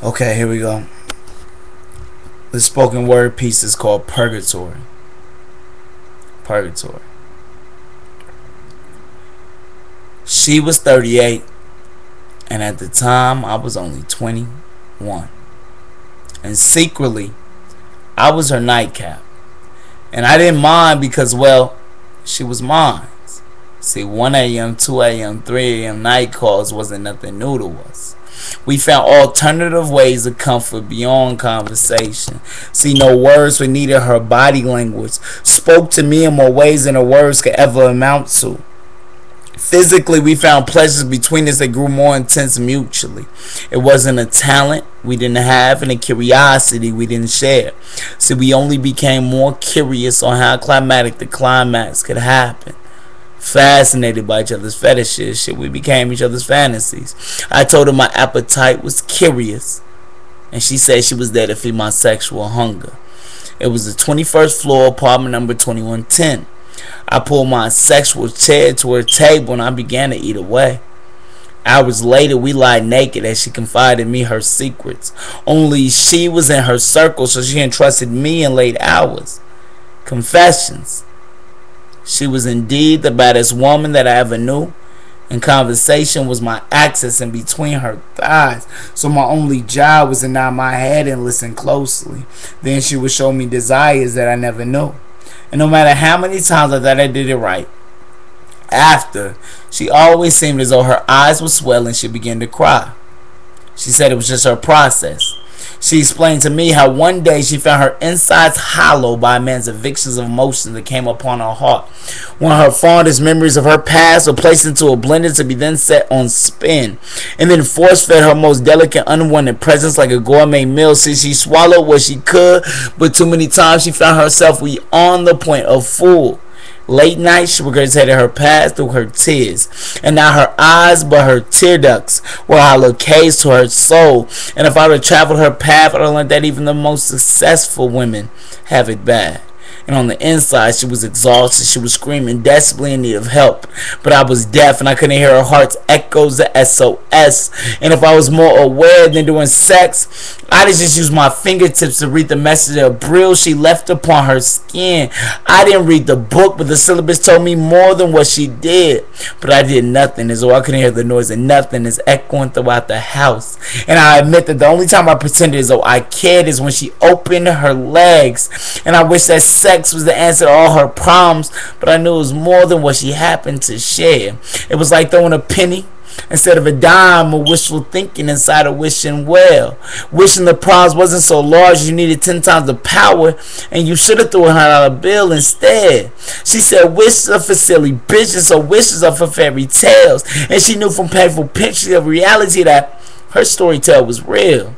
Okay, here we go. The spoken word piece is called Purgatory. Purgatory. She was 38, and at the time I was only 21. And secretly, I was her nightcap. And I didn't mind because, well, she was mine. See, 1 a.m., 2 a.m., 3 a.m. night calls wasn't nothing new to us. We found alternative ways of comfort beyond conversation. See, no words were needed. Her body language spoke to me in more ways than her words could ever amount to. Physically, we found pleasures between us that grew more intense mutually. It wasn't a talent we didn't have and a curiosity we didn't share. See, we only became more curious on how climatic the climax could happen. Fascinated by each other's fetishes, shit, we became each other's fantasies. I told her my appetite was curious, and she said she was there to feed my sexual hunger. It was the 21st floor, apartment number 2110. I pulled my sexual chair to her table and I began to eat away. Hours later, we lied naked as she confided in me her secrets. Only she was in her circle, so she entrusted me in late hours. Confessions. She was indeed the baddest woman that I ever knew, and conversation was my access in between her thighs. So my only job was to nod my head and listen closely. Then she would show me desires that I never knew. And no matter how many times I thought I did it right, after, she always seemed as though her eyes would swell and she began to cry. She said it was just her process. She explained to me how one day she found her insides hollow by a man's evictions of emotions that came upon her heart. One of her fondest memories of her past were placed into a blender to be then set on spin, and then force-fed her most delicate unwanted presence like a gourmet meal. Since she swallowed what she could, but too many times she found herself beyond the point of full. Late night, she regurgitated her past through her tears, and not her eyes, but her tear ducts were hollow caves to her soul. And if I would have traveled her path, I would have learned that even the most successful women have it bad. And on the inside, she was exhausted. She was screaming desperately in need of help. But I was deaf and I couldn't hear her heart's echoes of SOS. And if I was more aware than during sex, I just used my fingertips to read the message of brill she left upon her skin. I didn't read the book, but the syllabus told me more than what she did. But I did nothing, as though I couldn't hear the noise of nothing is echoing throughout the house. And I admit that the only time I pretended as though I cared is when she opened her legs. And I wish that sex was the answer to all her problems, but I knew it was more than what she happened to share. It was like throwing a penny instead of a dime, or wishful thinking inside of wishing well. Wishing the prize wasn't so large you needed 10 times the power, and you should have threw a $100 bill instead. She said wishes are for silly bitches, so wishes are for fairy tales. And she knew from painful pictures of reality that her storytale was real.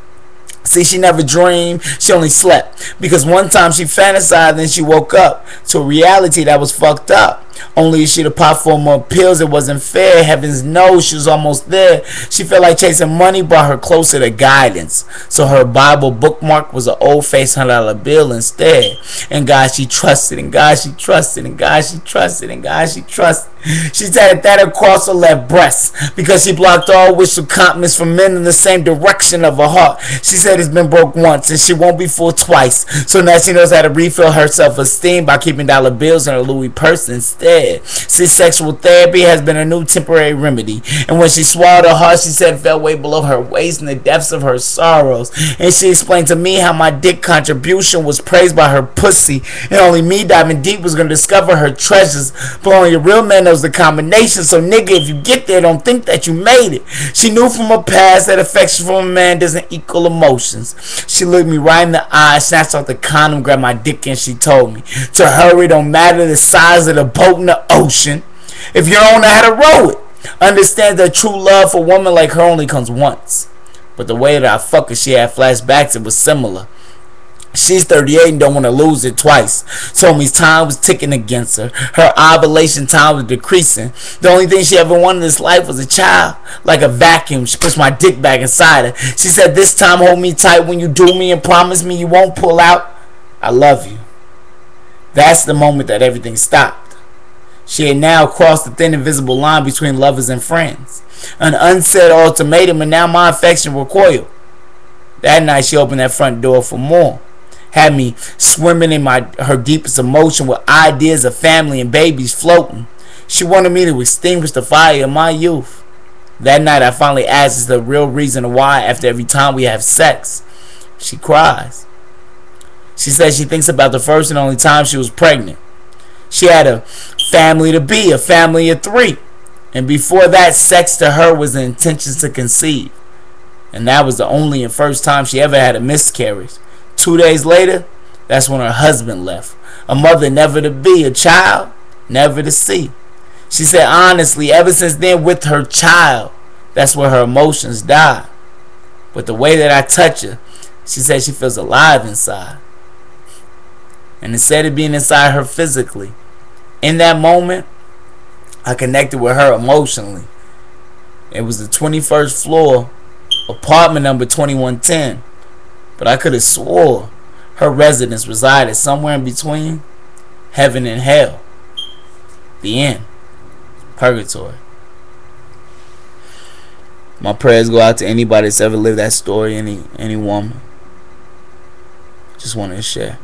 See, she never dreamed, she only slept. Because one time she fantasized and she woke up to a reality that was fucked up. Only if she'd have popped 4 more pills, it wasn't fair. Heavens knows she was almost there. She felt like chasing money brought her closer to guidance. So her Bible bookmark was an old-faced $100 bill instead. And God she trusted, and God she trusted, and God she trusted, and God she trusted. She said that across her left breast because she blocked all wishful compliments from men in the same direction of her heart. She said it's been broke once and she won't be fooled twice. So now she knows how to refill her self-esteem by keeping dollar bills in her Louis purse instead. See, sexual therapy has been a new temporary remedy. And when she swallowed her heart, she said it fell way below her waist in the depths of her sorrows. And she explained to me how my dick contribution was praised by her pussy, and only me diving deep was going to discover her treasures. But only a real man knows the combination. So nigga, if you get there, don't think that you made it. She knew from her past that affection from a man doesn't equal emotions. She looked me right in the eye, snatched off the condom, grabbed my dick, and she told me to hurry. Don't matter the size of the boat in the ocean, if you don't know how to row it. Understand that true love for a woman like her only comes once. But the way that I fuck her, she had flashbacks, it was similar. She's 38 and don't want to lose it twice. Told me time was ticking against her. Her ovulation time was decreasing. The only thing she ever wanted in this life was a child. Like a vacuum, she pushed my dick back inside her. She said, this time hold me tight when you do me and promise me you won't pull out. I love you. That's the moment that everything stopped. She had now crossed the thin invisible line between lovers and friends. An unsaid ultimatum, and now my affection recoiled. That night she opened that front door for more. Had me swimming in her deepest emotion with ideas of family and babies floating. She wanted me to extinguish the fire of my youth. That night I finally asked the real reason why after every time we have sex. She cries. She says she thinks about the first and only time she was pregnant. She had a family to be, a family of 3. And before that, sex to her was the intention to conceive. And that was the only and first time she ever had a miscarriage. 2 days later, that's when her husband left. A mother never to be, a child never to see. She said honestly, ever since then with her child, that's where her emotions died. But the way that I touch her, she said she feels alive inside. And instead of being inside her physically, in that moment, I connected with her emotionally. It was the 21st floor, apartment number 2110. But I could have swore her residence resided somewhere in between heaven and hell. The end. Purgatory. My prayers go out to anybody that's ever lived that story, any woman. Just wanted to share.